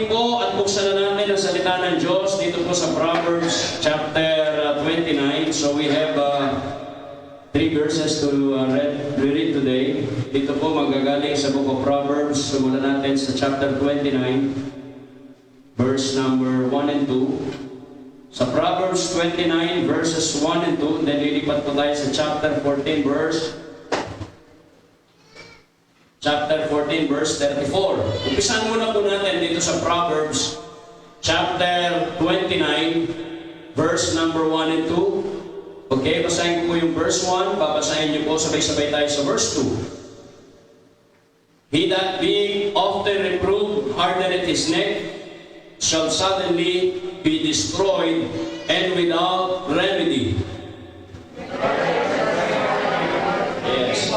Po at buksan na natin ang salita ng Diyos dito po sa Proverbs chapter 29. So we have 3 verses to read today. Dito po magagaling sa book of Proverbs. Simulan natin sa chapter 29, verse number 1 and 2. Sa Proverbs 29 verses 1 and 2, then lilipat po tayo sa chapter 14 verse 34. Umpisan muna po natin dito sa Proverbs chapter 29 verse number 1 and 2. Okay, basahin ko po yung verse 1, babasahin niyo po sabay-sabay tayo sa verse 2. He that being often reproved hardeneth his neck shall suddenly be destroyed and without remedy. Yes.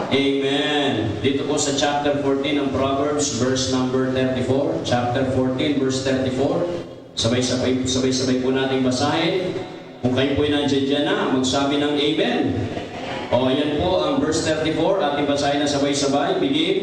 Amen. Dito po sa chapter 14 ng Proverbs, verse number 34. Chapter 14, verse 34. Sabay-sabay po natin basahin. Kung kayo po'y nandiyan dyan na, magsabi ng Amen. O, yan po ang verse 34. Ating basahin na sabay-sabay. Begin.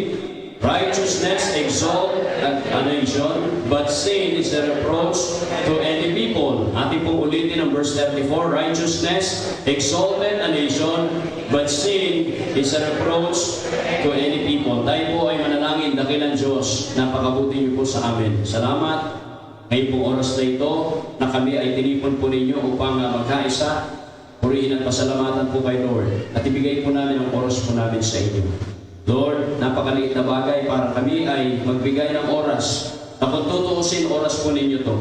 Righteousness exalt a nation, but sin is the reproach to any people. Ating pong ulitin ang verse 34. Righteousness exalted a nation, but sin is a reproach to any people. Tayo po ay manalangin, dakilang Diyos, napakabuti niyo po sa amin. Salamat ngayon pong oras na ito na kami ay tinipon po ninyo upang magkaisa. Purihin at pasalamatan po kay Lord. At ibigay po namin ang oras po namin sa inyo. Lord, napakaliit na bagay para kami ay magbigay ng oras na kung tutuusin oras po ninyo to.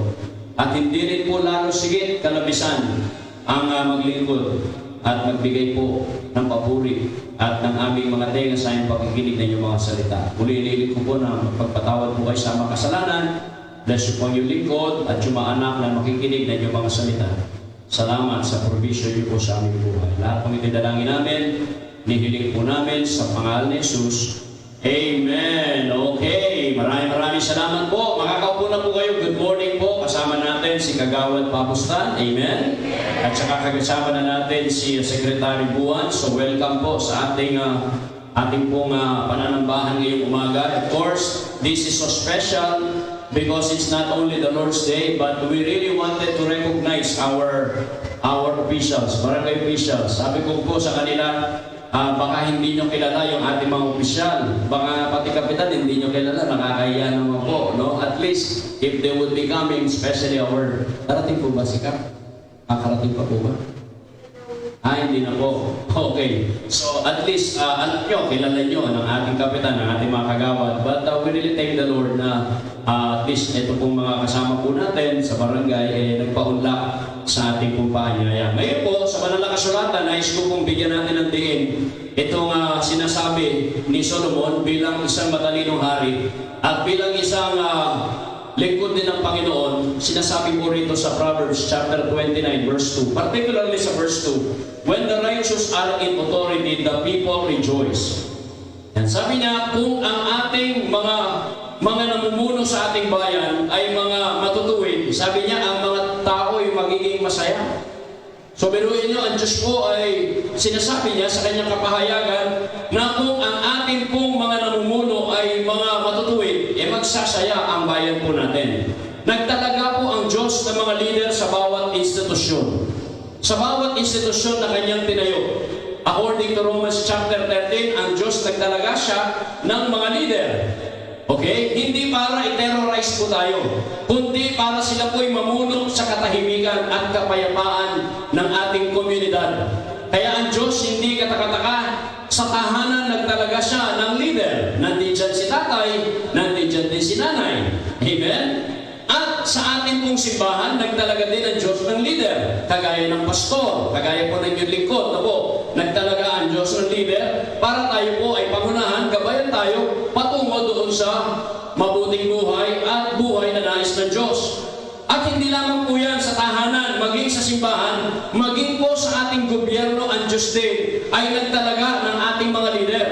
At hindi rin po lalo sigit kalabisan ang maglingkod at magbigay po ng papuri at ng aming mga tenga sa inyong pakikinig na inyong mga salita. Muli inilit ko po na magpagpatawad po kayo sa makasalanan. Bless you po ang iyong lingkod at yung mga anak na makikinig na inyong mga salita. Salamat sa provision niyo po sa aming buhay. Lahat pong itidalangin namin, nihiling po namin sa pangalan ni Jesus. Amen. Okay. Maraming salamat po. Makakaupo na po kayo. Good morning po. Kasama natin si Kagawad Papustan. Amen. At saka kasama na natin si Secretary Buwan. So welcome po sa ating pong pananambahan ngayong umaga. Of course, this is so special because it's not only the Lord's Day, but we really wanted to recognize our officials, barangay officials. Sabi ko po sa kanila, baka hindi nyo kilala yung ating mga opisyal. Baka pati kapitan hindi nyo kilala, nakakahiya naman po. No? At least, if they would be coming, especially our... Darating po ba si Kap? Kakarating pa po ba? Hindi na po. Okay. So, at least, alam nyo, kilala nyo ng ating kapitan, ng ating mga kagawad. But we really thank the Lord na at least ito pong mga kasama po natin sa barangay, nagpaunlak sa ating pong paanyaya. Ngayon po, sa banal na kasulatan, nais ko pong bigyan natin ng diin itong sinasabi ni Solomon bilang isang matalinong hari at bilang isang lingkod din ng Panginoon. Sinasabi po rito sa Proverbs chapter 29 verse 2, particularly sa verse 2, when the righteous are in authority, the people rejoice. Yan, sabi niya, kung ang ating mga namumuno sa ating bayan ay mga matutuwid, sabi niya, ang mga tao ay magiging masaya. So biruin niyo, ang Diyos po ay sinasabi niya sa kanyang kapahayagan na kung ang ating pong mga namumuno ay mga matutuwid, magsasaya ang bayan po natin. Nagtalaga po ang Diyos ng mga leader sa bawat institusyon. Sa bawat institusyon na kanyang tinayo. According to Romans chapter 13, ang Diyos nagtalaga siya ng mga leader. Okay? Hindi para i-terrorize po tayo, kundi para sila po'y mamuno sa katahimikan at kapayapaan ng ating komunidad. Kaya ang Diyos hindi katakataka, sa tahanan nagtalaga siya ng leader. Nandiyan si tatay, nandiyan din si nanay. Amen? At sa ating pong simbahan, nagtalaga din ang Diyos ng leader. Kagaya ng pastor, kagaya po ng inyong lingkod, nagtalaga ang Diyos ng leader para tayo po ay pangunahan, gabayan tayo patungo doon sa mabuting buhay at buhay na nais ng Diyos. At hindi lamang po yan sa tahanan, maging sa simbahan, maging po sa ating gobyerno, ang Diyos din ay nagtalaga ng ating mga leader.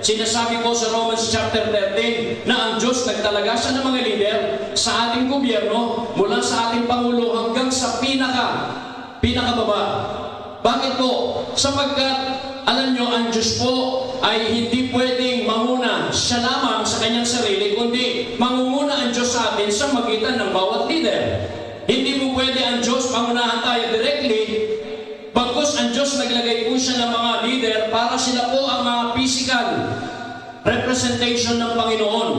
Sinasabi po sa Romans chapter 13 na ang Diyos nagtalaga siya ng mga leader sa ating gobyerno mula sa ating Pangulo hanggang sa pinakababa. Bakit po? Sapagkat, alam nyo, ang Diyos po ay hindi pwedeng mamuna siya lamang sa kanyang sarili, kundi mangunguna ang Diyos sa atin sa magitan ng bawat leader. Hindi mo pwede ang Diyos pangunahan tayo directly, bagkus ang Diyos naglagay po siya ng mga leader para sila po ang mga physical representation ng Panginoon.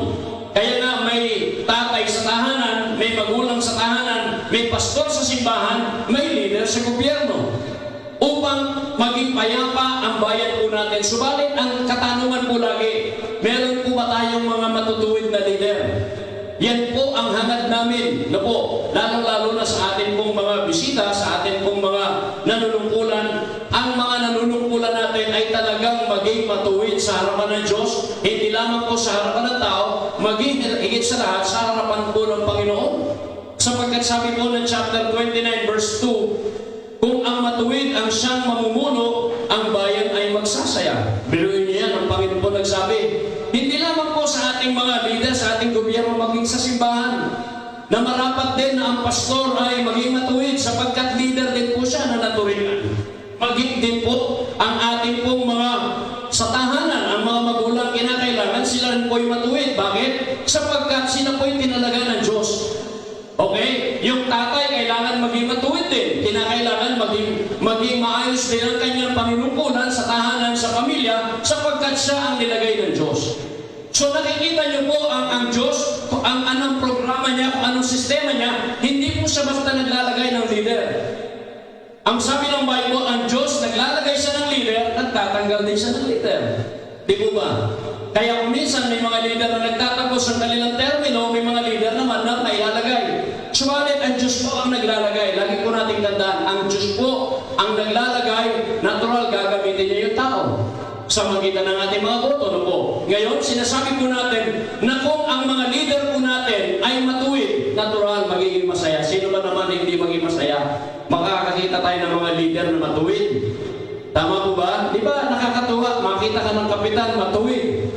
Kaya nga may tatay sa tahanan, may magulang sa tahanan, may pastor sa simbahan, may leader sa gobyerno, upang maging payapa ang bayan po natin. Subalit ang katanungan po lagi, meron po ba tayong mga matutuwid na leader? Yan po ang hangad namin na po, lalong-lalo na sa atin pong mga bisita, sa atin pong mga nanunungkulan. Ang mga nanunungkulan natin ay talagang maging matuwid sa harapan ng Diyos, hindi lamang po sa harapan ng tao, maging higit sa lahat sa harapan po ng Panginoon. Sapagkat sabi po ng chapter 29 verse 2, kung ang matuwid ang siyang mamumuno, ang bayan ay magsasaya. Biruin niyo yan, ang Panginoon po nagsabi. Hindi lamang po sa ating mga leader, sa ating gobyerno, maging sa simbahan, na marapat din na ang pastor ay maging matuwid sapagkat leader din po siya na naturingan. Maging din po ang ating pong mga sa tahanan, ang mga magulang kinakailangan sila rin po'y matuwid. Bakit? Sapagkat sila po'y tinalaga ng Diyos. Okay? Yung tatay kailangan maging matuwid din. Kinakailangan maging maayos din ang kanyang panunungkulan sa tahanan, sa pamilya, sapagkat siya ang nilagay ng Diyos. So nakikita niyo po ang Diyos, ang anong programa niya, kung anong sistema niya, hindi po siya basta naglalagay ng leader. Ang sabi ng Bible, ang Diyos naglalagay siya ng leader, nagtatanggal din siya ng leader. Di po ba? Kaya kung minsan may mga leader na nagtatapos ang kanilang termino, may mga leader naman na nailalagay. Subalit, ang Diyos po ang naglalagay. Lagi po nating tandaan, ang Diyos po ang naglalagay, natural gagamitin niya yung tao. Sa magitan ng ating mga boto, no po. Ngayon, sinasabi po natin na kung ang mga leader po natin ay matuwid, natural, magiging masaya. Sino ba naman hindi maging masaya? Makakakita tayo ng mga leader na matuwid. Tama po ba? Di ba nakakatuwa? Makita ka ng kapitan, matuwid.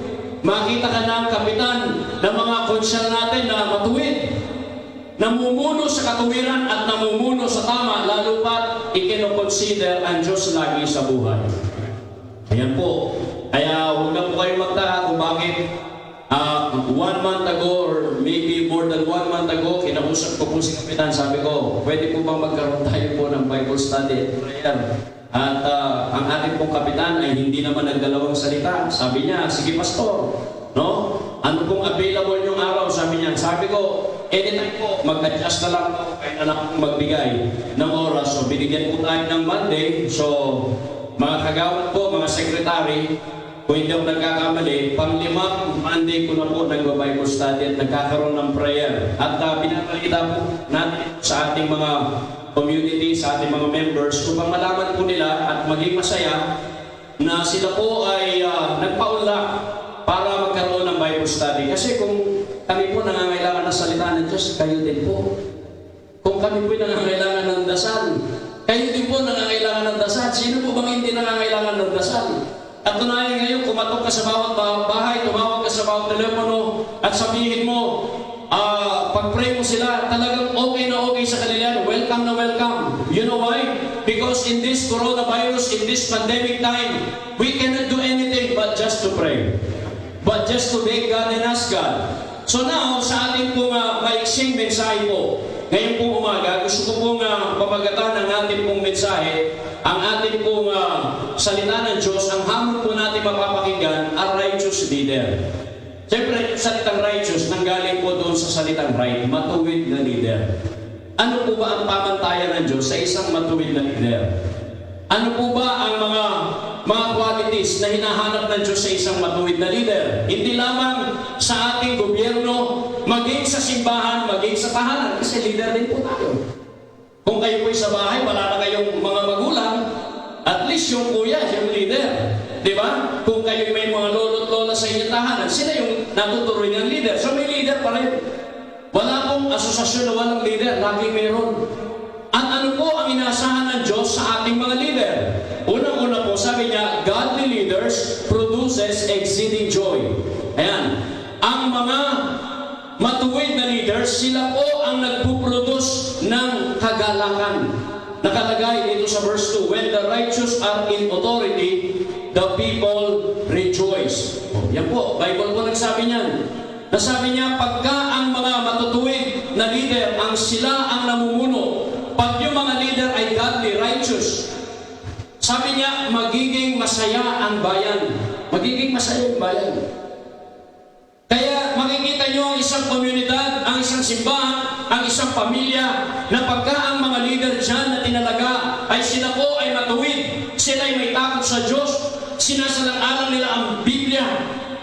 Makita ka ng kapitan ng mga konsyal natin na matuwid. Namumuno sa katuwiran at namumuno sa tama, lalo pat ikinoconsider ang Diyos lagi sa buhay. Ayan po. Kaya huwag na po kayo magtaka kung bakit 1 month ago or maybe more than 1 month ago, kinausap ko po si Kapitan. Sabi ko, pwede po bang magkaroon tayo po ng Bible study at prayer? At ang ating pong Kapitan ay hindi naman nagdalawang salita. Sabi niya, sige Pastor, no? Ano pong available yung araw? Sabi niya, sabi ko, anytime po, mag-adjust na lang ako kaya na lang magbigay ng oras. So binigyan po tayo ng Monday. So mga kagawad po, mga sekretary, kung hindi ako nagkakamali, pang-limang Monday ko na po nag-Bible study at nagkakaroon ng prayer. At pinabalita po natin sa ating mga community, sa ating mga members, upang malaman po nila at maging masaya na sila po ay nagpaunlak para magkaroon ng Bible study. Kasi kung kami po nangangailangan ng salita ng Diyos, kayo din po. Kung kami po nangangailangan ng dasal, kayo din po nangangailangan ng dasal. Sino po bang hindi nangangailangan ng dasal? At tunayan ngayon, kumatok ka sa bawat bahay, tumawag ka sa bawat telepono, at sabihin mo, pag-pray mo sila, talagang okay na okay sa kanila. Welcome na welcome. You know why? Because in this coronavirus, in this pandemic time, we cannot do anything but just to pray. But just to beg God and ask God. So now, sa ating pong maiksing mensahe po, ngayon pong umaga, gusto ko pong pamagatan ng ating pong mensahe, ang ating pong salita ng Diyos, ang hamon po natin mapapakinggan, a righteous leader. Siyempre, salitang righteous, nanggaling po doon sa salitang right, matuwid na leader. Ano po ba ang pamantayan ng Diyos sa isang matuwid na leader? Ano po ba ang mga qualities na hinahanap ng Diyos sa isang matuwid na leader? Hindi lamang sa ating gobyerno, maging sa simbahan, maging sa tahanan, kasi leader din po tayo. Kung kayo po'y sa bahay, wala na kayong mga magulang, at least yung kuya, yung leader. Di ba? Kung kayo may mga lolo't lola sa inyong tahanan, sila yung natuturoy ng leader. So may leader pa rin. Wala pong asosasyon na walang leader, laging meron. At ano po ang inaasahan ng Diyos sa ating mga leader? Unang-una po, sabi niya, godly leaders produces exceeding joy. Ayan. Ang mga matuwid na leaders, sila po ang nagpuproduce ng kagalakan. Nakalagay dito sa verse 2, when the righteous are in authority, the people rejoice. Yan po, Bible po nagsabi niyan. Nasabi niya, pagka ang mga matutuwid na leader, ang sila ang namumuno, pag yung mga leader ay godly, righteous, sabi niya, magiging masaya ang bayan. Magiging masaya ang bayan. Kaya makikita niyo ang isang komunidad, ang isang simbahan, ang isang pamilya, na pagka ang mga leader dyan na tinalaga ay sila po ay matuwid, sila ay may takot sa Diyos, sinasalang-alang nila ang Biblia,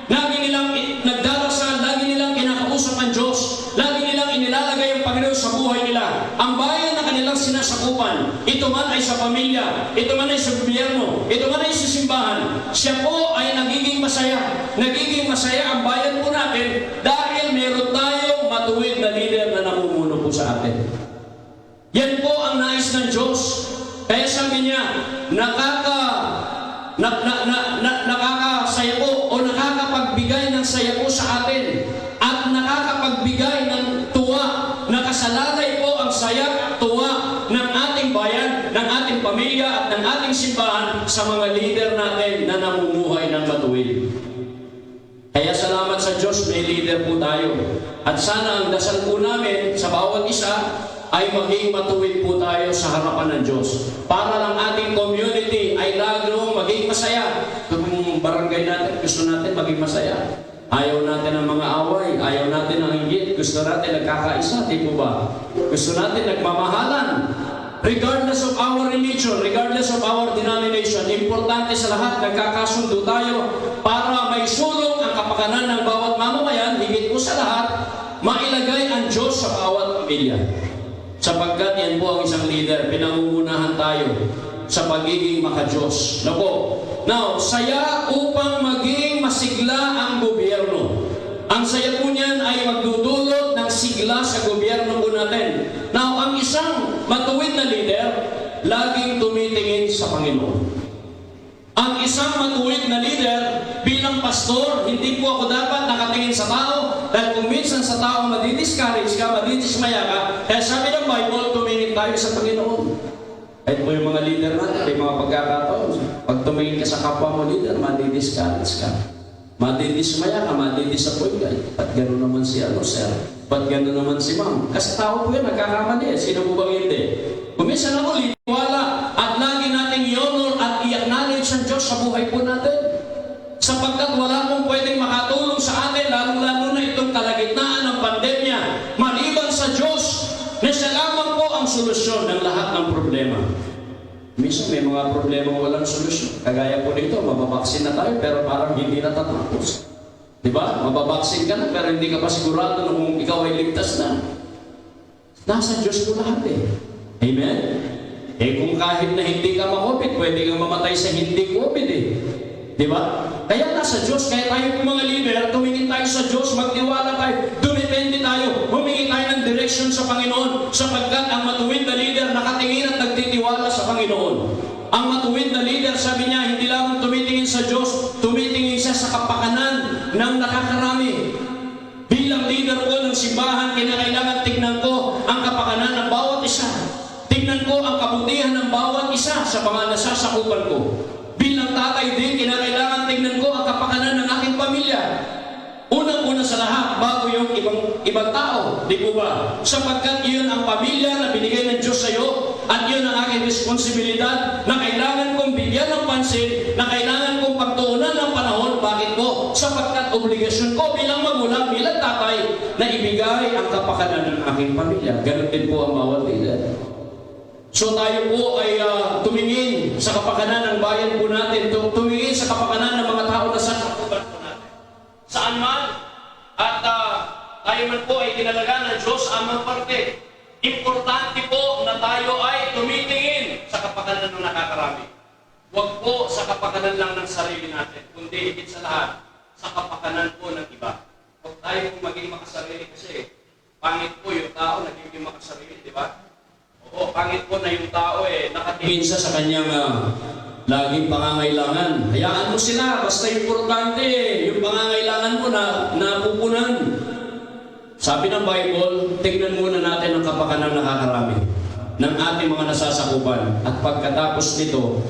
lagi nilang nagdarasal, lagi nilang kinakausap ang Diyos, lagi nilang inilalagay ang Panginoon sa buhay nila. Ang bayan na kanilang sinasakupan, ito man ay sa pamilya, ito man ay sa gobyerno, ito man ay sa simbahan, siya po ay nagiging masaya. Nagiging masaya ang bayan po natin dahil meron tayong matuwid na leader na namumuno po sa atin. Yan po ang nais ng Diyos. Kaya sabi niya, nakakasaya po o nakakapagbigay ng saya po sa atin at nakakapagbigay ng tuwa, nakasalalay po ang saya at tuwa ng ating bayan, ng ating pamilya at ng ating simbahan sa mga leader natin na namumuhay ng matuwid. Kaya salamat sa Diyos, may leader po tayo. At sana ang dasal po namin sa bawat isa ay maging matuwid po tayo sa harapan ng Diyos. Para lang ating community ay lalo maging masaya. Kung barangay natin, gusto natin maging masaya. Ayaw natin ng mga away, ayaw natin ng inggit, gusto natin nagkakaisa, di po ba? Gusto natin nagmamahalan. Regardless of our religion, regardless of our denomination, importante sa lahat, nagkakasundo tayo para may sulong ang kapakanan ng bawat mamamayan, higit po sa lahat, mailagay ang Diyos sa bawat pamilya. Sapagkat yan po ang isang leader, pinangungunahan tayo sa pagiging maka-Diyos. Now, saya upang maging masigla ang gobyerno. Ang saya po niyan ay magdudulot ng sigla sa gobyerno po natin. Now, ang isang matuwid na leader, laging tumitingin sa Panginoon. Ang isang matuwid na leader, bilang pastor, hindi po ako dapat nakatingin sa tao, dahil kung minsan sa tao madidiscourage ka, madidismaya ka, kaya sabi ng Bible, tumingin tayo sa Panginoon. Kahit po yung mga leader natin, may mga pagkakataon, pag tumingin ka sa kapwa mo leader, madidiscourage ka. Madidismaya ka, madidisappoint ka. Ba't gano'n naman si sir? Ba't gano'n naman si ma'am? Kasi tao po yan, nagkakamali. Sino po bang hindi? Kuminsan ako, liniwala at lagi nating i-honor at i-acknowledge ang Diyos sa buhay po natin. Sapagkat wala pong pwedeng makatulong sa atin, lalo-lalo na itong kalagitnaan ng pandemya, maliban sa Diyos, na siya lamang po ang solusyon ng lahat ng problema. Minsan may mga problema walang solusyon. Kagaya po dito, mababaksin na tayo pero parang hindi natatapos. Diba? Mababaksin ka na pero hindi ka pa sigurado na kung ikaw ay ligtas na. Nasa Diyos po lahat eh. Amen? Kung kahit na hindi ka ma-COVID, pwede kang mamatay sa hindi COVID eh. Diba? Kaya nasa Diyos, kaya tayo po mga leader, tumingin tayo sa Diyos, magtiwala tayo, dumepende tayo, humingi tayo ng direction sa Panginoon, sapagkat ang matuwid na leader nakatingin at nagtitiwala sa Panginoon. Ang matuwid na leader, sabi niya, hindi lang tumitingin sa Diyos, tumitingin siya sa kapakanan ng nakakarami. Bilang leader ko ng simbahan, kinakailangan tignan ko ang kapakanan ng bawat isa. Tignan ko ang kabutihan ng bawat isa sa mga nasasakupan ko. Bilang tatay din, kinakailangan tignan ko ang kapakanan ng aking pamilya. Unang-una sa lahat, bago yung ibang tao, di po ba? Sapagkat iyon ang pamilya na binigay ng Diyos sa iyo, at yun ang aking responsibilidad na kailangan kong bigyan ng pansin, na kailangan kong pagtuunan ng panahon. Bakit po? Sapagkat obligasyon ko bilang magulang, bilang tatay, na ibigay ang kapakanan ng aking pamilya. Ganun din po ang bawat leader. So tayo po ay tumingin sa kapakanan ng bayan po natin, tumingin sa kapakanan ng mga tao na sa kapuban po natin. Saan man, at tayo man po ay kinalaga ng Diyos amang parte. Importante po na tayo ay tumitingin sa kapakanan ng nakakarami. Huwag po sa kapakanan lang ng sarili natin, kundi higit sa lahat, sa kapakanan po ng iba. Huwag tayo maging makasarili kasi pangit po yung tao naging makasarili, di ba? Oo, pangit po na yung tao nakatingin siya sa kanyang laging pangangailangan. Hayaan mo sila, basta importante yung pangangailangan mo na napupunan. Sabi ng Bible, tignan muna natin ang kapakanan nakakarami ng ating mga nasasakupan. At pagkatapos nito,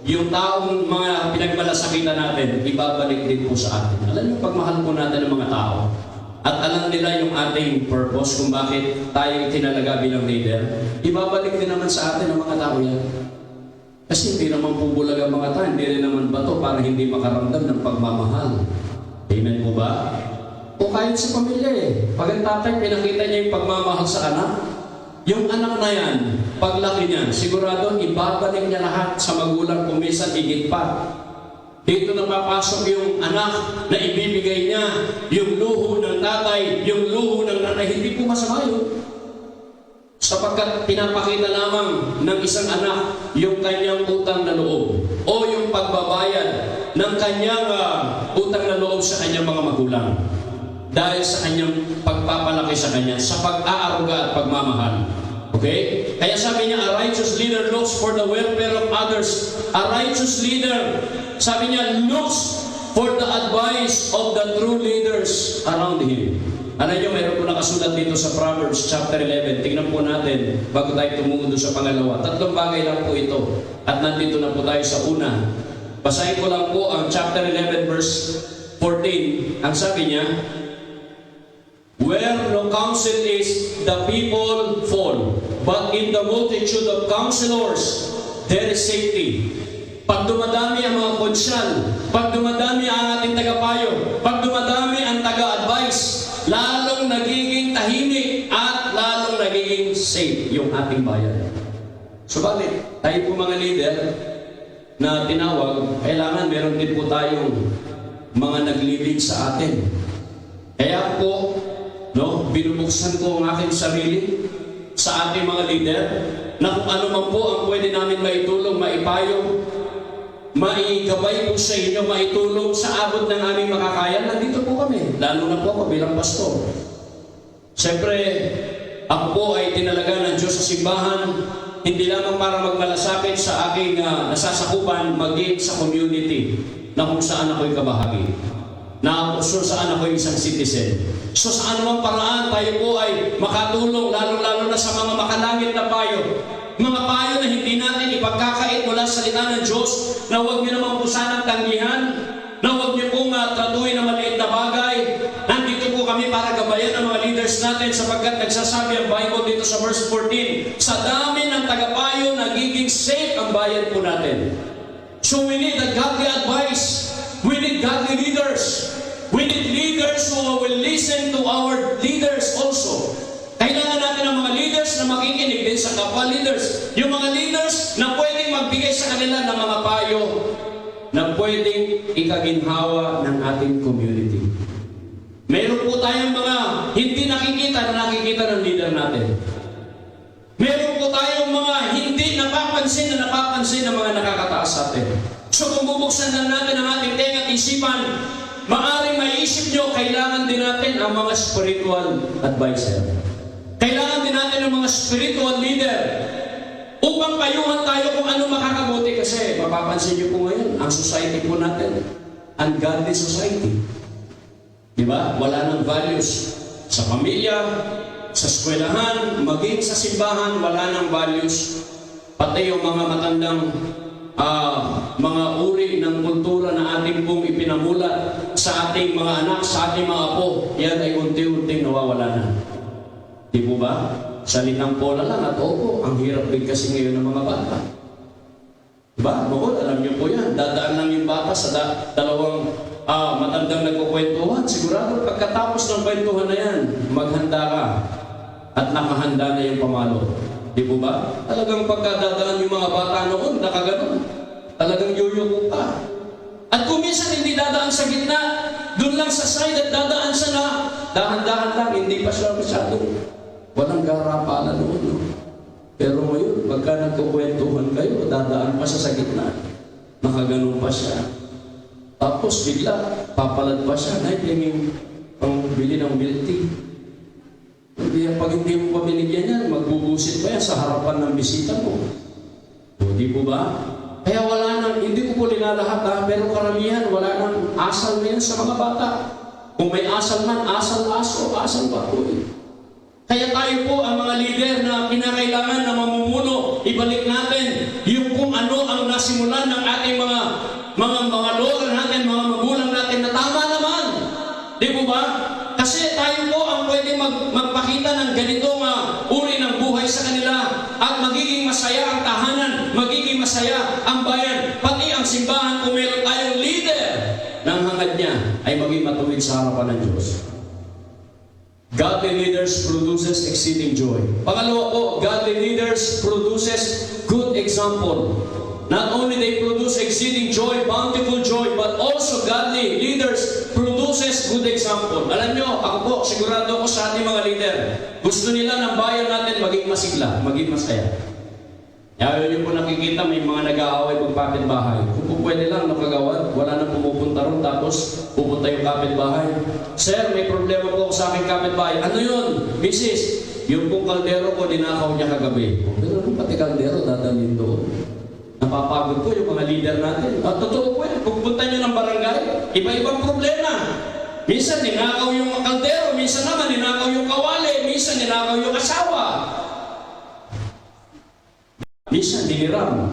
yung taong mga pinagmalasakitan natin, ibabalik din po sa atin. Alam niyo, pagmahal po natin ng mga tao, at alam nila yung ating purpose kung bakit tayo tinalaga bilang leader, ibabalik din naman sa atin ang mga tao yan. Kasi hindi naman po bulag ang mga tao, hindi rin naman bato para hindi makaramdam ng pagmamahal. Amen po ba? O kahit sa pamilya pag ang tatay pinakita niya yung pagmamahal sa anak, yung anak na yan, paglaki niya, sigurado ibabalik niya lahat sa magulang kung minsan higit pa. Dito na papasok yung anak na ibibigay niya, yung luho ng tatay, yung luho ng nanay, hindi po masama yun. Sapagkat pinapakita lamang ng isang anak yung kanyang utang na loob o yung pagbabayad ng kanyang utang na loob sa kanyang mga magulang. Dahil sa kanyang pagpapalaki sa kanya, sa pag-aaruga at pagmamahal. Okay? Kaya sabi niya, a righteous leader looks for the welfare of others. A righteous leader, sabi niya, looks for the advice of the true leaders around him. Ano nyo, mayroon po nakasulat dito sa Proverbs chapter 11. Tingnan po natin bago tayo tumungo sa pangalawa. 3 bagay lang po ito. At nandito na po tayo sa una. Basahin ko lang po ang chapter 11 verse 14. Ang sabi niya, where no counsel is, the people fall. But in the multitude of counselors, there is safety. Pag dumadami ang mga konsyal, pag dumadami ang ating tagapayo, pag dumadami ang taga-advise, lalong nagiging tahimik at lalong nagiging safe yung ating bayan. Subalit, tayo po mga leader na tinawag, kailangan meron din po tayong mga naglilid sa atin. Kaya po, binubuksan ko ang aking sarili sa ating mga leader na kung ano man po ang pwede namin maitulong, maipayo, maigabay po sa inyo, maitulong sa abot ng aming makakaya, nandito po kami. Lalo na po ako bilang pastor. Siyempre, ako po ay tinalaga ng Diyos sa simbahan, hindi lamang para magmalasakit sa aking nasasakupan, maging sa community na kung saan ako'y kabahagi. Na kung saan ako'y isang citizen. So sa anumang paraan, tayo po ay makatulong, lalo-lalo na sa mga makalangit na payo. Mga payo na hindi natin ipagkakait mula sa salita ng Diyos, na huwag niyo naman po sanang tanggihan, na huwag niyo pong tratuhin na maliit na bagay. Nandito po kami para gabayan ang mga leaders natin sapagkat nagsasabi ang Bible dito sa verse 14, sa dami ng tagapayo, nagiging safe ang bayan po natin. So we need a godly advice. We need godly leaders. We need leaders who will listen to our leaders also. Kailangan natin ng mga leaders na makikinig din sa kapwa leaders. Yung mga leaders na pwedeng magbigay sa kanila ng mga payo na pwedeng ikaginhawa ng ating community. Meron po tayong mga hindi nakikita na nakikita ng leader natin. Meron po tayong mga hindi napapansin na napapansin ng mga nakakataas sa atin. So kung bubuksan lang natin ang ating tenga at isipan, maaaring maiisip nyo, kailangan din natin ang mga spiritual advisor. Kailangan din natin ang mga spiritual leader upang payuhan tayo kung ano makakabuti. Kasi mapapansin nyo po ngayon, ang society po natin, ungodly society. Diba? Wala nang values sa pamilya, sa eskwelahan, maging sa simbahan, wala nang values. Pati yung mga matandang mga uri ng kultura na ating pong ipinamulat sa ating mga anak, sa ating mga apo, yan ay unti-unting nawawala na. Di po ba? Salitang pola lang at opo, ang hirap din kasi ngayon ng mga bata. Diba? Bukod, alam niyo po yan, dadaan lang yung bata sa dalawang matandang nagkukwentuhan. Sigurado pagkatapos ng kwentuhan na yan, maghanda ka at nakahanda na yung pamalo. Di po ba? Talagang pagkadadaan yung mga bata noon, nakaganon. Talagang yuyuko pa. At kung minsan hindi dadaan sa gitna, doon lang sa side at dadaan siya na dahan-dahan lang, hindi pa siya masyadong walang garapalan noon. No? Pero ngayon, pagka nagkukwentuhan kayo, dadaan pa siya sa gitna. Nakaganon pa siya. Tapos bigla, papalad pa siya, na yung bili ng milk tea. Pag hindi mo pa binigyan yan, magbubusit pa yan sa harapan ng bisita mo. O, di po ba? Kaya wala nang, hindi ko po linalahat pero karamihan, wala nang asal na yan sa mga bata. Kung may asal man, asal aso, asal baboy. Kaya tayo po ang mga leader na kinakailangan na mamumuno, ibalik natin yung kung ano ang nasimulan ng ating Di po ba? Kasi tayo po ang pwede magpakita ng ganitong uri ng buhay sa kanila at magiging masaya ang tahanan, magiging masaya ang bayan, pati ang simbahan kung meron tayong leader ng hangad niya ay maging matuwid sa harapan ng Diyos. Godly leaders produces exceeding joy. Pangalawa po, godly leaders produces good example. Not only they produce exceeding joy, bountiful joy, but also godly leaders produces good example. Alam nyo, ako po, sigurado ako sa ating mga leader, gusto nila ng bayan natin maging masigla, maging masaya. Ayaw nyo po nakikita, may mga nag-aaway pag bahay. Kung po pwede lang nakagawad, wala nang pumupunta ron, tapos pupunta yung kapitbahay. Sir, may problema po sa aking kapitbahay. Ano yun? Mrs., yung pong kaldero ko, dinakaw niya kagabi. Pero pati kaldero, dadalhin doon. Napapagod po yung mga leader natin. At totoo po yan, pupunta nyo ng barangay, iba-ibang problema. Minsan ninakaw yung kaldero, minsan naman ninakaw yung kawali, minsan ninakaw yung asawa. Minsan diniram.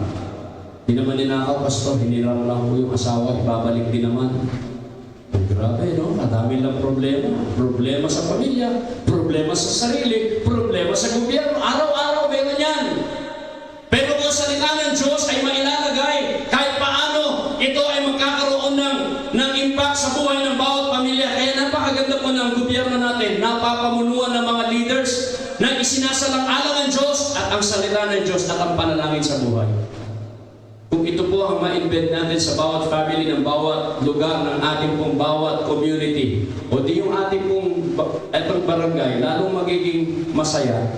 Hindi naman ninakaw, pastor, hiniram lang po yung asawa, ibabalik din naman. Oh, grabe, no? Kadami lang problema. Problema sa pamilya, problema sa sarili, problema sa gobyerno. Araw-araw meron yan. Pero kung salita ng Diyos ay mailalagay, kahit paano, ito ay magkakaroon ng impact sa buhay ng bawat pamilya. Kaya napakaganda po ng gobyerno natin, napapamunuan ng mga leaders na isinasalang-alang ang Diyos at ang salita ng Diyos at ang panalangin sa buhay. Kung ito po ang ma-embed natin sa bawat family ng bawat lugar ng ating pong bawat community, o di yung ating pong etong barangay, lalong magiging masaya.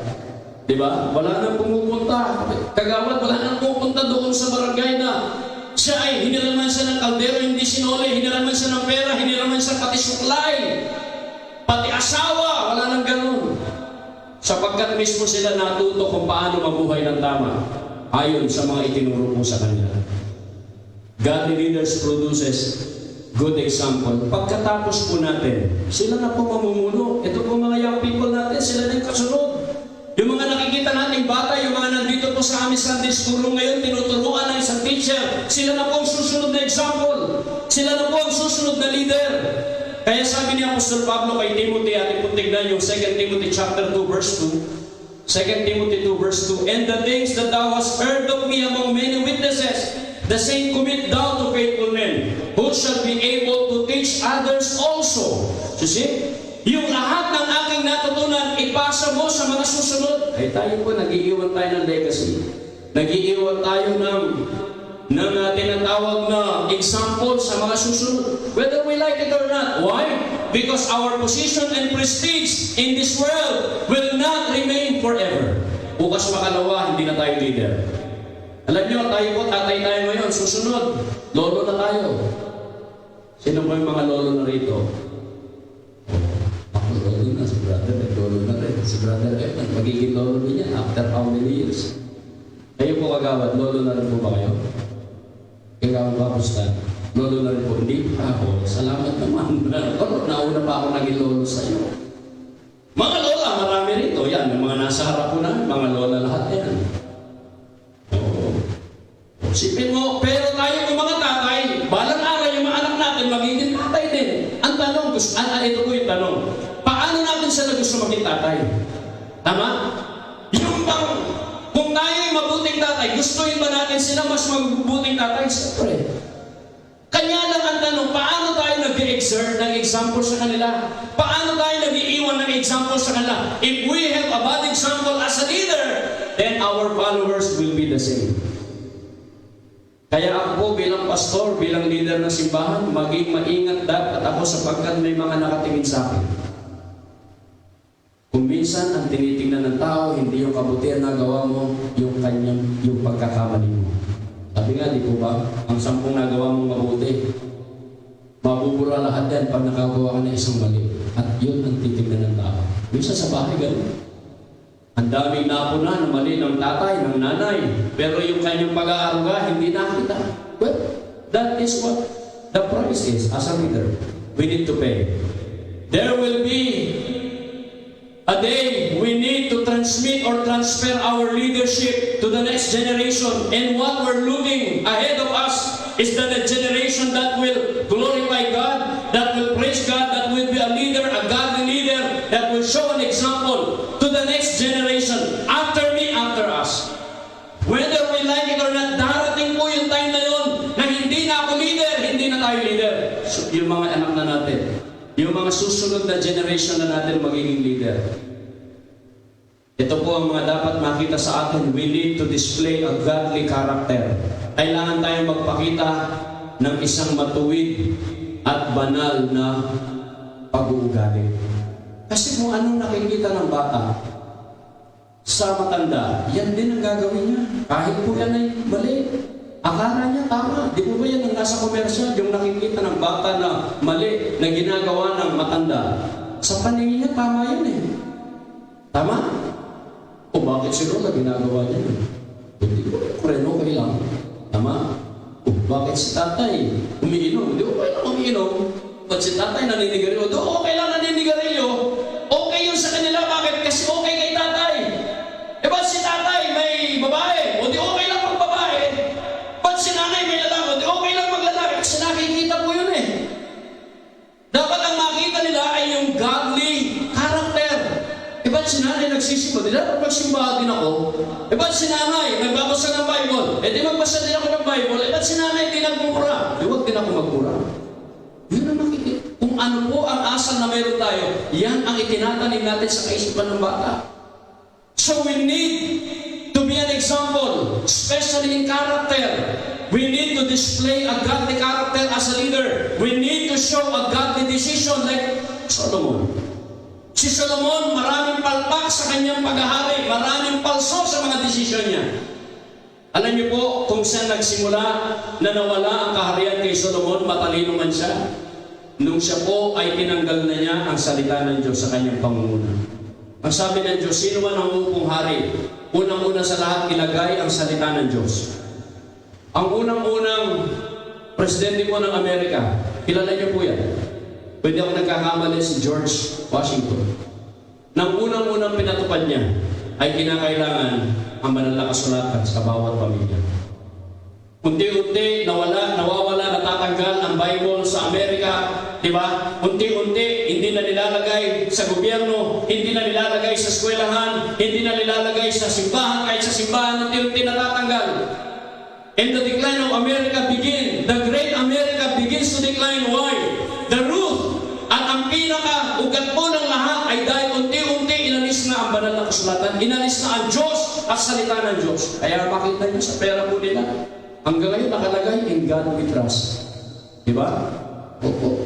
Diba? Wala nang pumupunta. Kagawad, wala nang pumupunta doon sa barangay na siya ay hiniraman siya ng kaldero, hindi sinole, hiniraman siya ng pera, hiniraman siya pati suklay, pati asawa, wala nang ganun. Sapagkat mismo sila natuto kung paano mabuhay ng tama ayon sa mga itinuro po sa kanila. Godly leaders produces good example. Pagkatapos po natin, sila na po mamumuno. Ito po mga young people natin, sila na yung kasunod. Yung mga nakikita nating bata, yung mga nandito po sa aming Sunday School ngayon, tinuturuan ng isang teacher, sila na po ang susunod na example. Sila na po ang susunod na leader. Kaya sabi ni Apostol Pablo kay Timothy, ating pong tignan yung 2 Timothy chapter 2 verse 2. 2 Timothy 2 verse 2, and the things that thou hast heard of me among many witnesses, the same commit thou to faithful men, who shall be able to teach others also. You see? Yung lahat ng aking natutunan, ipasa mo sa mga susunod. Ay tayo po, nag-iiwan tayo ng legacy. Nag-iiwan tayo ng tinatawag na example sa mga susunod. Whether we like it or not. Why? Because our position and prestige in this world will not remain forever. Bukas makalawa, hindi na tayo leader. Alam nyo, tayo po, tatay tayo ngayon, susunod. Lolo na tayo. Sino po yung mga lolo na rito? Ako lolo na, si brother, lolo na rin. Si brother, magiging lolo niya after how many years? Kayo po kagawad, lolo na rin po ba kayo? Kagawad ba, Pustan? Lolo na rin po, hindi pa ako. Salamat naman. Nauna pa ako naging lolo sa iyo. Mga lola, marami rito. Yan, yung mga nasa harap ko na, mga lola lahat yan. Oo. Sipin mo, pero tayo ng mga tatay, balang araw yung mga anak natin, magiging tatay din. Ang tanong, ito po yung tanong, paano natin sila gusto maging tatay? Tama? Yung bang, kung tayo yung mabuting tatay, gustuin ba natin sila mas mabuting tatay? Siyempre. Kanya lang ang tanong, paano tayo nag-exert ng example sa kanila? Paano tayo nag-iiwan ng example sa kanila? If we have a bad example as a leader, then our followers will be the same. Kaya ako po bilang pastor, bilang leader ng simbahan, maging maingat dapat ako sapagkat may mga nakatingin sa akin. Kung minsan ang tinitingnan ng tao, hindi yung kabutihan na gawa mo, yung pagkakamali mo. Sabi nga, di po ba, ang 10 nagawa mong mabuti, mabubura lahat yan pag nakagawa ka ng isang mali. At yun ang titignan ng tao. Minsan sa bahay, gano'n. Ang daming napuna na mali ng tatay, ng nanay, pero yung kanyang pag-aaruga, hindi nakita. Well, that is what the price is as a leader. We need to pay. There will be a day we need to transmit or transfer our leadership to the next generation. And what we're looking ahead of us is that the generation that will glorify God, that will praise God, that will be yung mga susunod na generation na natin magiging leader. Ito po ang mga dapat makita sa atin. We need to display a godly character. Kailangan tayong magpakita ng isang matuwid at banal na pag-uugali. Kasi kung anong nakikita ng bata sa matanda, yan din ang gagawin niya. Kahit po yan ay mali. Akala niya tama. Di po ba yan ang nasa komersyal? Yung nakikita ng bata na mali na ginagawa ng matanda. Sa paningin niya, tama yun eh. Tama? O bakit si Lola ginagawa niya? Hindi ko rin okay lang. Tama? O bakit si tatay umiinom? Hindi ko okay lang umiinom. Ba't si tatay naninigarilyo? Do, okay lang naninigarilyo. Okay yun sa kanila. Bakit? Kasi okay kay tatay. Eh ba't si tatay may babae? O di okay lang pag babae. Ba't si nanay may lalaki? O di okay lang maglalaki. Kasi nakikita po yun eh. Dapat ang makita nila ay yung godly character. Eh ba't si nanay nagsisimba? Di dapat magsimba din ako. Eh ba't si nanay nagbabasa ng Bible? Eh di magbasa din ako ng Bible. Eh ba't si nanay di nagmumura? Di huwag din ako magmura. Yun ang makikita. Kung ano po ang asal na mayroon tayo, yan ang itinatanim natin sa kaisipan ng bata. So we need to be an example, especially in character. We need to display a godly character as a leader. We need to show a godly decision like Solomon. Si Solomon, maraming palpak sa kanyang paghahari, maraming palso sa mga desisyon niya. Alam niyo po, kung saan nagsimula na nawala ang kaharian kay Solomon, matalino man siya, nung siya po ay tinanggal na niya ang salita ng Diyos sa kanyang pangunguna. Ang sabi ng Diyos, sino man ang upong hari, unang-una sa lahat ilagay ang salita ng Diyos. Ang unang-unang presidente po ng Amerika, kilala niyo po yan. Pwede ako nagkakamali si George Washington. Nang unang-unang pinatupad niya, ay kinakailangan ang banal na kasulatan sa bawat pamilya. Unti-unti, nawawala, natatanggal ang Bible sa Amerika, di ba? Unti-unti, hindi na nilalagay sa gobyerno, hindi na nilalagay sa eskwelahan, hindi na nilalagay sa simbahan, kahit sa simbahan, unti-unti natatanggal. And the decline of America begin. The great America begins to decline. Why? The root at ang pinaka-ugat po ng lahat ay dahil unti-unti inalis na ang banal na kasulatan, inalis na ang Diyos at salita ng Diyos. Kaya makita niyo sa pera po nila, hanggang ngayon nakalagay, in God we trust. Diba? Opo.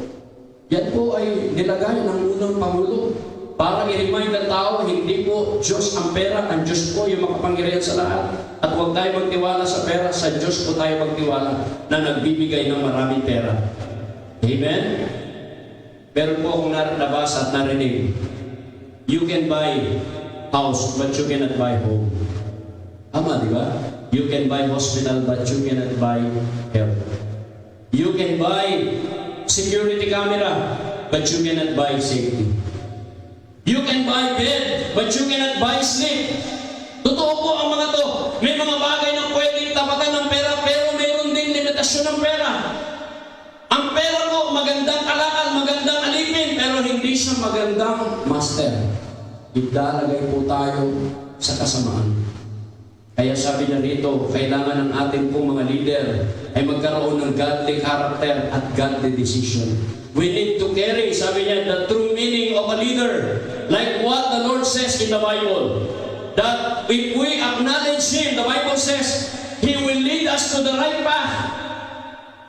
Yan po ay nilagay ng unang Pangulo para i-remind ang tao, hindi po Diyos ang pera, ang Diyos po yung makapangyarihan sa lahat. At huwag tayo magtiwala sa pera, sa Diyos po tayo magtiwala na nagbibigay ng maraming pera. Amen? Meron po akong nabasa at narinig. You can buy house, but you cannot buy home. Tama, di ba? You can buy hospital, but you cannot buy health. You can buy security camera, but you cannot buy safety. You can buy bed, but you cannot buy sleep. Totoo po ang mga to. May mga bagay na pwedeng tapatan ng pera, pero mayroon din limitasyon ng pera. Ang pera po, magandang kalakal, magandang alipin, pero hindi siya magandang master. Idalagay po tayo sa kasamaan. Kaya sabi niya rito, kailangan ng ating pong mga leader ay magkaroon ng godly character at godly decision. We need to carry, sabi niya, the true meaning of a leader. Like what the Lord says in the Bible. That if we acknowledge Him, the Bible says, He will lead us to the right path.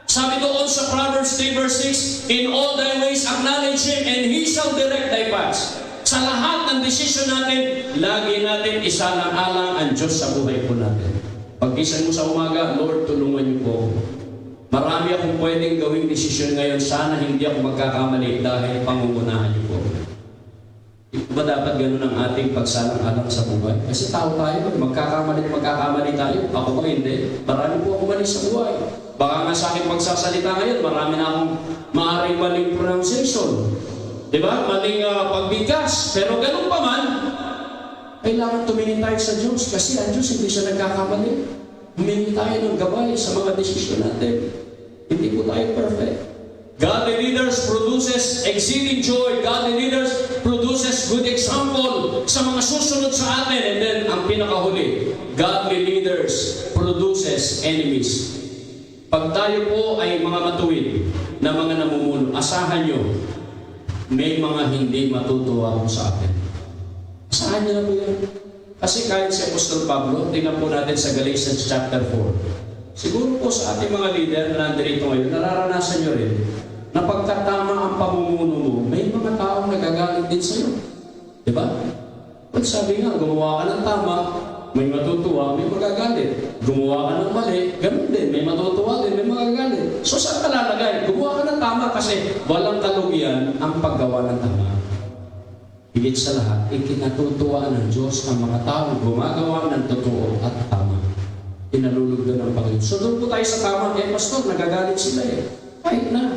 Sabi doon sa Proverbs 3 verse 6, in all thy ways acknowledge Him and He shall direct thy paths. Sa lahat ng desisyon natin, lagi natin isalang-alang ang Diyos sa buhay po natin. Pag-gising mo sa umaga, Lord, tulungan niyo po. Marami akong pwedeng gawing desisyon ngayon. Sana hindi ako magkakamali dahil pangungunahan niyo po. Ito ba dapat ganun ang ating pagsalang-alang sa buhay? Kasi tao tayo, magkakamali tayo. Ako ba hindi? Marami po akong mali sa buhay. Baka nga sa aking pagsasalita ngayon, marami na akong maaaring maling pronunciation. Diba? Maling pagbigkas. Pero ganun pa man, kailangan tumingin tayo sa Diyos kasi ang Diyos hindi siya nagkakamali. Humingi tayo ng gabay sa mga desisyon natin. Hindi po tayo perfect. Godly leaders produces exceeding joy. Godly leaders produces good example sa mga susunod sa atin. And then, ang pinakahuli, godly leaders produces enemies. Pag tayo po ay mga matuwid na mga namumuno, asahan nyo, may mga hindi matutuwa po sa akin. Saan niyo na po yun? Kasi kahit si Apostol Pablo, tingnan po natin sa Galatians chapter 4. Siguro po sa ating mga leader na nandito ngayon, nararanasan nyo rin na pagkatama ang pamumuno mo, may mga taong nagagalit din sa'yo. Diba? Pag sabi nga, gumawa ka ng tama, may matutuwa, may magagalit. Gumawa ka ng mali, ganun din, may matutuwa din, may magagalit. So saan ka lalagay? Gumawa ka ng tama kasi walang kalugian ang paggawa ng tama. Higit sa lahat, ikinatutuwaan ng Diyos ang mga taong gumagawa ng totoo at tama. Inalulugdan ng Panginoon. So doon po tayo sa tama. Pastor, nagagalit sila Kahit na.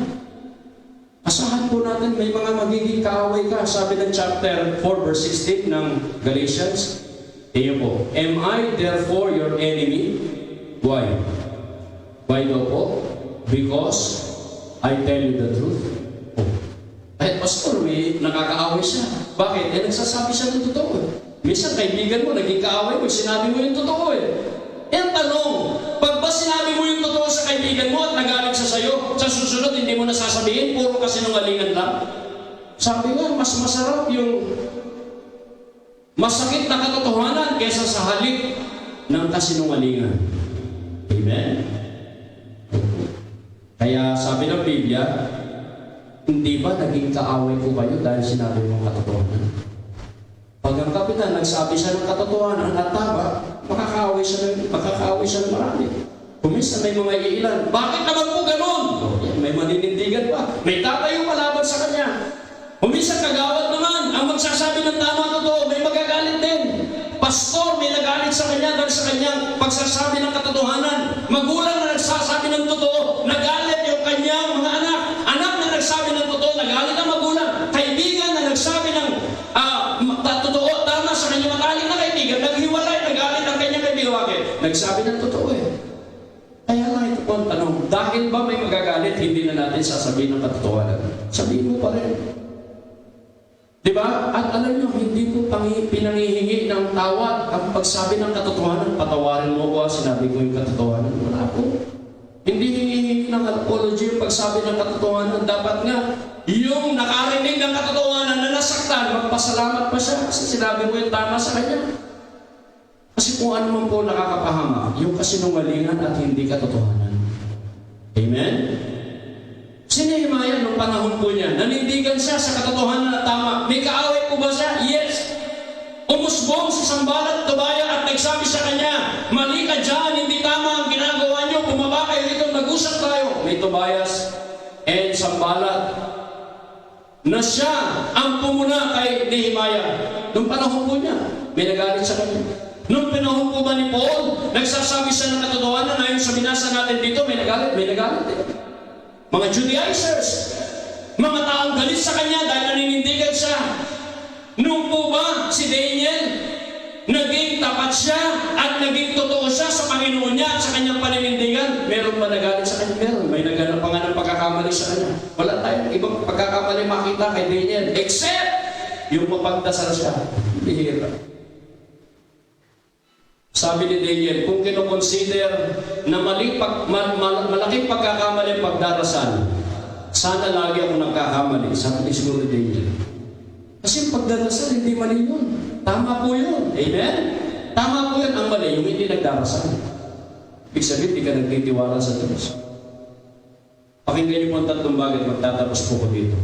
Asahan po natin may mga magiging kaaway ka. Sabi ng chapter 4 verse 16 ng Galatians. Tingnan po. Am I therefore your enemy? Why? Why daw po? Because I tell you the truth. Kahit pastor, may nakakaaway siya. Bakit? Nagsasabi siya ng totoo. Minsan, kaibigan mo, naging kaaway mo, sinabi mo yung totoo ang tanong, pag ba sinabi mo yung totoo sa kaibigan mo at nagalit siya sa'yo, sa susunod hindi mo nasasabihin, puro kasinungalingan lang? Sabi nga, mas masarap yung masakit na katotohanan kaysa sa halik ng kasinungalingan. Amen? Kaya sabi ng Biblia, hindi ba naging kaaway ko kayo dahil sinabi mo ang katotohanan? Pag ang kapitan nagsabi siya ng katotohanan at tama, makakaaway siya ng marami. Kumisa may mga iilan, bakit naman po ganun? May maninindigan pa. May tatayo palaban sa kanya. Kumisa kagawad naman, ang magsasabi ng tama totoo, may magagalit din. Pastor, may nagalit sa kanya dahil sa kanyang pagsasabi ng katotohanan. Magulang na nagsasabi ng totoo, nagalit yung kanyang mga anak. Anak na nagsabi ng totoo, nagalit ang magulang. Kaibigan na nagsabi ng totoo, tama sa kanyang matalik na kaibigan, naghiwalay, nagalit ang kanyang kaibigan. Nagsabi ng totoo Kaya lang ito po ang tanong, dahil ba may magagalit, hindi na natin sasabihin ng katotohanan? Sabihin mo pa rin. Diba? At alam nyo, hindi ko pinangihingi ng tawad ang pagsabi ng katotohanan. Patawarin mo ko, sinabi ko yung katotohanan. Wala po. Hindi hinihingi ng apology yung pagsabi ng katotohanan. Dapat nga, yung nakarinig ng katotohanan na nasaktan, magpasalamat pa siya kasi sinabi mo yung tama sa kanya. Kasi kung ano man po nakakapahama, yung kasinungalingan at hindi katotohanan. Amen? Si Nehemiah nung panahon po niya, nanindigan siya sa katotohanan na tama. May kaaway po ba siya? Yes. Umusbong si Sanballat, Tobaya at nagsabi sa kanya, mali ka dyan, hindi tama ang ginagawa niyo, bumaba kayo dito, nag-usap tayo. May Tobias and Sanballat na siya ang pumuna kay Nehemiah. Nung panahon po niya, may nagalit sa kanya. Nung panahon po ba ni Paul, nagsasabi siya ng katotohanan na yung sa binasa natin dito, may nagalit Mga Judaizers, mga taong galit sa kanya dahil naninindigan siya. Nung po ba si Daniel, naging tapat siya at naging totoo siya sa Panginoon niya at sa kanyang paninindigan? Meron ba nagalit sa kanya? Meron. May naganap pa nga ng pagkakamali sa kanya. Wala tayong ibang pagkakamali makita kay Daniel, except yung mapagdasal siya. Bihira. Sabi ni Daniel, kung kinoconsider na malaking pagkakamali ang pagdarasal, sana lagi ako nagkakamali. Sabi ni siguro ni Daniel. Kasi yung pagdarasal, hindi mali yun. Tama po yun. Amen? Tama po yun ang mali, yung hindi nagdarasal. Ibig sabihin, hindi ka nagtitiwala sa Diyos. Pakinggan niyo po ang tatlong bagay, magtatapos po ko dito.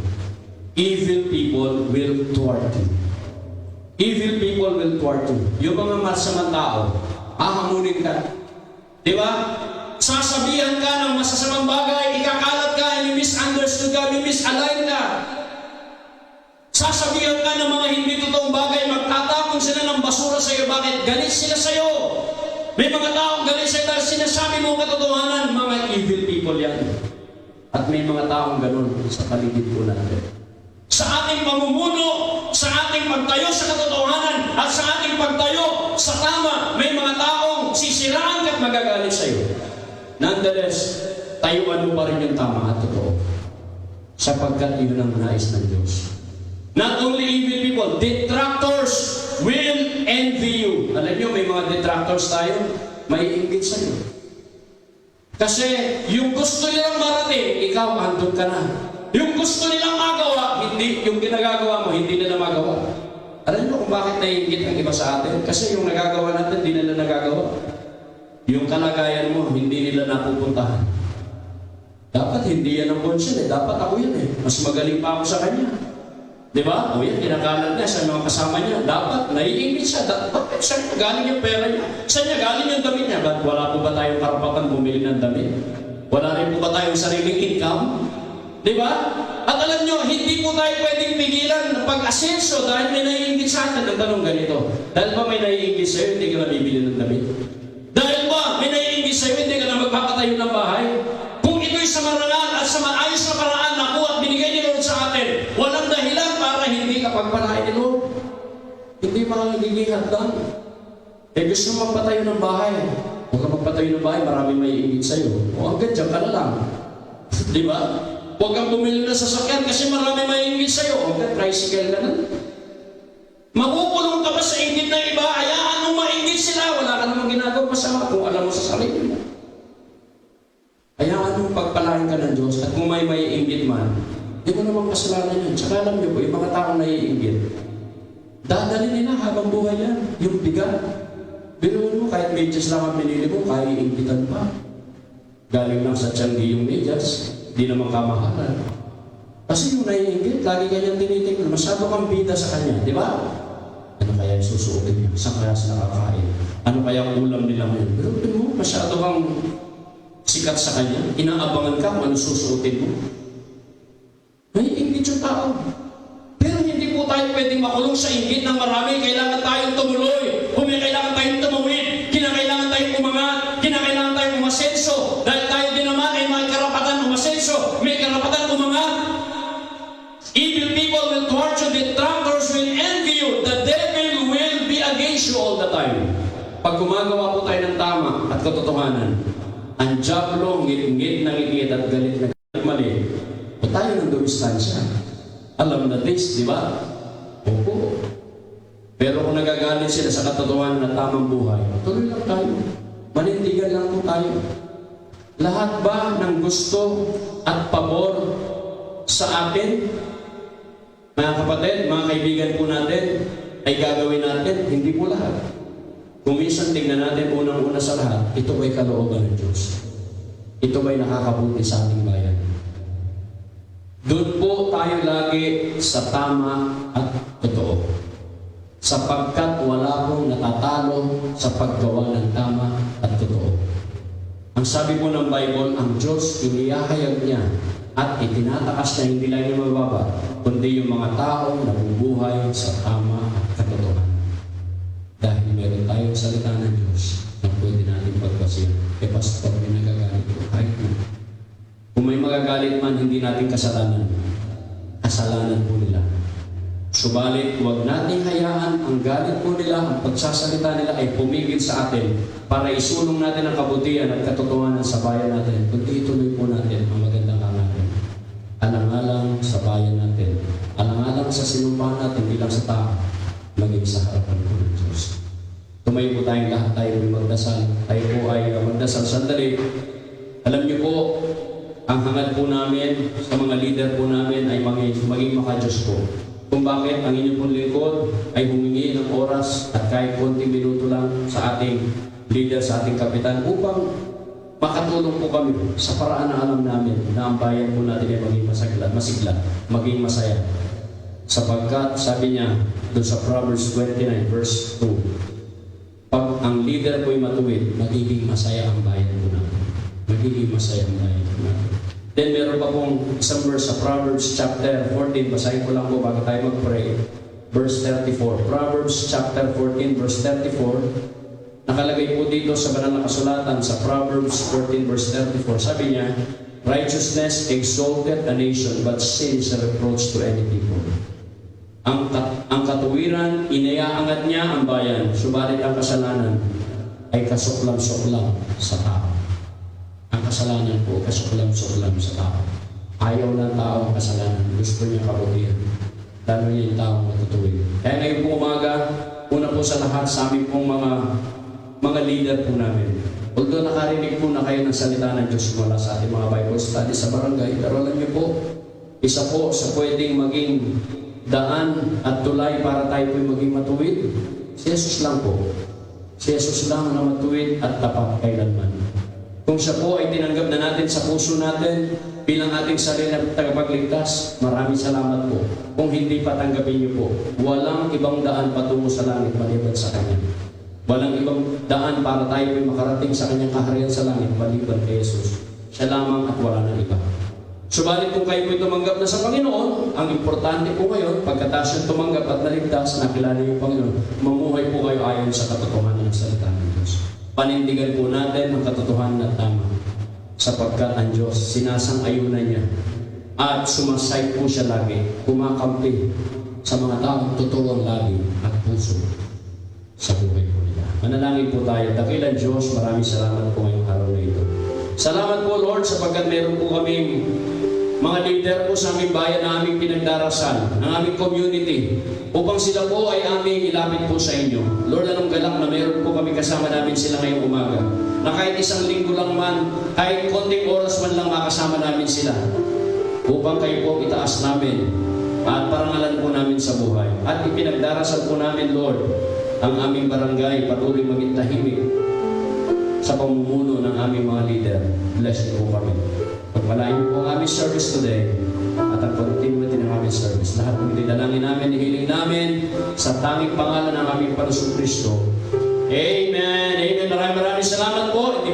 Evil people will thwart you. Evil people will thwart you. Yung mga masamang tao, hahamunin ka. Diba? Sasabihan ka ng masasamang bagay, ikakalat ka, misunderstood ka, misalign ka. Sasabihan ka ng mga hindi totoong bagay, magtatapon sila ng basura sa iyo. Bakit? Galit sila sa iyo. May mga taong galit sa iyo dahil sinasabi mo katotohanan. Mga evil people yan. At may mga taong ganun sa paligid po natin. Sa ating pamumuno, sa ating pagtayo sa katotohanan, at sa ating pagtayo sa tama, may mga taong sisiraan at magagalit sa iyo. Nonetheless, tayuan mo pa rin yung tama at totoo. Sapagkat yun ang nais ng Diyos. Not only evil people, detractors will envy you. Alam niyo, may mga detractors tayo, may inggit sa iyo. Kasi yung gusto nilang marating, ikaw andun ka na. Yung gusto nilang magawa, hindi, yung ginagagawa mo, hindi nila magawa. Alam niyo kung bakit naiingit ang iba sa atin? Kasi yung nagagawa natin, hindi nila nagagawa. Yung kalagayan mo, hindi nila napupuntahan. Dapat hindi yan ang konsyon eh. Dapat ako yan eh. Mas magaling pa ako sa kanya. Di ba? O yan, kinakalat niya sa mga kasama niya. Dapat, naiingit siya. Dapat, saan niya galing yung pera niya? Saan niya galing yung damit niya? Ba't wala po ba tayong karapatan bumili ng damit? Wala rin po ba tayong sariling income? Di ba? At alam nyo, hindi po tayo pwedeng pigilan ng pag-asenso dahil may naiingit sa atin. Ang tanong ganito, dahil ba may naiingit sa'yo, hindi ka na bibili ng damit? Dahil ba may naiingit sa'yo, hindi ka na magpapatayo ng bahay? Kung ito'y sa marangal at sa maayos na paraan na po at binigay ni Lord sa atin, walang dahilan para hindi ka pagpalain ni Lord. Hindi makagiging hadlang. Eh gusto mo magpatayo ng bahay. Huwag ka magpatayo ng bahay, marami may iingit sa'yo. O hanggang dyan ka na lang. Di ba? Huwag kang bumili ng sasakyan kasi marami maiingit sa'yo. Okay, tricycle ka na. Makukulong ka ba sa ingit ng iba? Hayaan mo maingit sila. Wala ka namang ginagawa masama kung alam mo sa sarili mo. Hayaan mo pagpalain ka ng Diyos at kung may maiingit man, hindi mo namang kasalanan yun. Tsaka alam niyo po, yung mga taong naiingit, dadali nila habang buhay yan. Yung bigat. Biruin mo, kahit medyas lang ang pinili mo, kaya iinggitan pa. Galing lang sa tiyanggi yung medyas. Di naman kamahalan. Kasi yung naiingit, lagi kanyang tinitingnan. Masyado kang bida sa kanya, di ba? Ano kaya yung susuotin niya? Saan kaya sila kakain? Ano kaya ang ulam nila ngayon? Pero mo, masyado kang sikat sa kanya. Inaabangan ka kung ano susuotin mo. Naiingit yung tao. Pero hindi po tayo pwedeng makulong sa inggit ng marami. Kailangan tayong tumuloy. Kung may kailangan tayong tumawid, kinakailangan tayong umangat, kinakailangan tayong umasenso. Dahil tayo din naman ay may karapatan umasenso, may karapatan umangat. Evil people will thwart you, detractors will envy you, the devil will be against you all the time. Pag gumagawa po tayo ng tama at katotohanan, ang diablo, ngit-ngit na ngit at galit na mali, o tayo ng dumistansya. Alam na this, di ba? Opo. Pero kung nagagalit sila sa katotohanan na tamang buhay, tuloy lang tayo. Manindigan lang po tayo. Lahat ba ng gusto at pabor sa atin, mga kapatid, mga kaibigan po natin, ay gagawin natin? Hindi po lahat. Kung minsan tingnan natin unang-una sa lahat, ito ba'y kalooban ng Diyos? Ito ba'y nakakabuti sa ating bayan? Doon po tayo lagi sa tama at totoo. Sapagkat wala pong natatalo sa paggawa ng tama at totoo. Ang sabi po ng Bible, ang Diyos inihahayag niya at itinatakas niya hindi lang yung mababa, kundi yung mga taong nabubuhay sa tama at katotohanan. Dahil meron tayong salita ng Diyos na pwede natin pagbasihan. E pastor, may nagagalit po. Kahit na. Kung may magagalit man, hindi natin kasalanan. Kasalanan po nila. Subalit, huwag nating hayaan ang galit po nila, ang pagsasalita nila ay pumigil sa atin para isulong natin ang kabutihan at katotohanan sa bayan natin. Kundi ituloy po natin ang magandang hangarin. Alang-alang sa bayan natin. Alang-alang sa sinumpahan natin bilang sa tao. Maging sa harapan po ng Diyos. Tumayo po tayong lahat, tayo ay magdasal. Tayo po ay magdasal sandali. Alam niyo po, ang hangad po namin sa mga leader po namin ay maging maka-Diyos po. Kung bakit ang inyong pong lingkod ay humingi ng oras at kahit konting minuto lang sa ating leader, sa ating kapitan upang makatulong po kami sa paraan na alam namin na ang bayan po natin ay maging masigla, maging masaya. Sapagkat sabi niya doon sa Proverbs 29 verse 2, pag ang leader po ay matuwid, magiging masaya ang bayan po natin. Magiging masaya ang bayan po natin. Then meron pa pong isang verse sa Proverbs chapter 14. Basahin ko lang po bago tayo mag-pray. Verse 34. Proverbs chapter 14 verse 34. Nakalagay po dito sa banal na kasulatan sa Proverbs 14 verse 34. Sabi niya, righteousness exalted a nation, but sin is a reproach to any people. Ang katuwiran, inayaangat niya ang bayan, subalit ang kasalanan ay kasuklam-suklam sa tao. Ang kasalanan po, kasuklam-suklam sa tao. Ayaw ng tao ang kasalanan. Gusto niya kabutihan. Lalo niya yung taong matutuwid. Kaya ngayon po umaga, una po sa lahat sa aming pong mga leader po namin. Although nakarinig po na kayo ng salita ng Diyos mula sa ating mga Bible study sa barangay, pero alam niyo po, isa po sa pwedeng maging daan at tulay para tayo po'y maging matuwid, si Jesus lang po. Si Jesus lang na matuwid at tapat kailanman. Kung siya po ay tinanggap na natin sa puso natin bilang ating sarili na tagapagligtas, maraming salamat po. Kung hindi pa tanggapin niyo po, walang ibang daan patungo sa langit maliban sa Kanya. Walang ibang daan para tayo po'y makarating sa Kanyang kaharian sa langit maliban kay Jesus. Siya lamang at wala na iba. Subalit kung kayo po'y tumanggap na sa Panginoon, ang importante po ngayon, pagkatapos yung tumanggap at naligtas, nakilala yung Panginoon, mamuhay po kayo ayon sa katotohanan ng salita ng Diyos. Panindigan po natin ang katotohanan at tama, sapagkat ang Diyos sinasang-ayunan niya at sumasay po siya lagi, kumakampi sa mga taong totoo ang labi at puso sa buhay po nila. Manalangin po tayo. Dakilang Diyos, maraming salamat po ngayong araw na ito. Salamat po, Lord, sapagkat meron po kaming mga leader po sa aming bayan na aming pinagdarasal, ng aming community, upang sila po ay aming ilapit po sa inyo. Lord, anong galak na meron po kami kasama namin sila ngayong umaga, na kahit isang linggo lang man, kahit konting oras man lang makasama namin sila, upang kayo po itaas namin at parangalan po namin sa buhay. At ipinagdarasal po namin, Lord, ang aming barangay patuloy maging tahimik sa pamumuno ng aming mga leader. Bless po kami. Pagpalain niyo po ang aming service today at ang continuity ng aming service. Lahat ng dinalangin namin, hihiling namin sa tanging pangalan ng aming Panginoong Kristo. Amen. Amen. Maraming salamat po.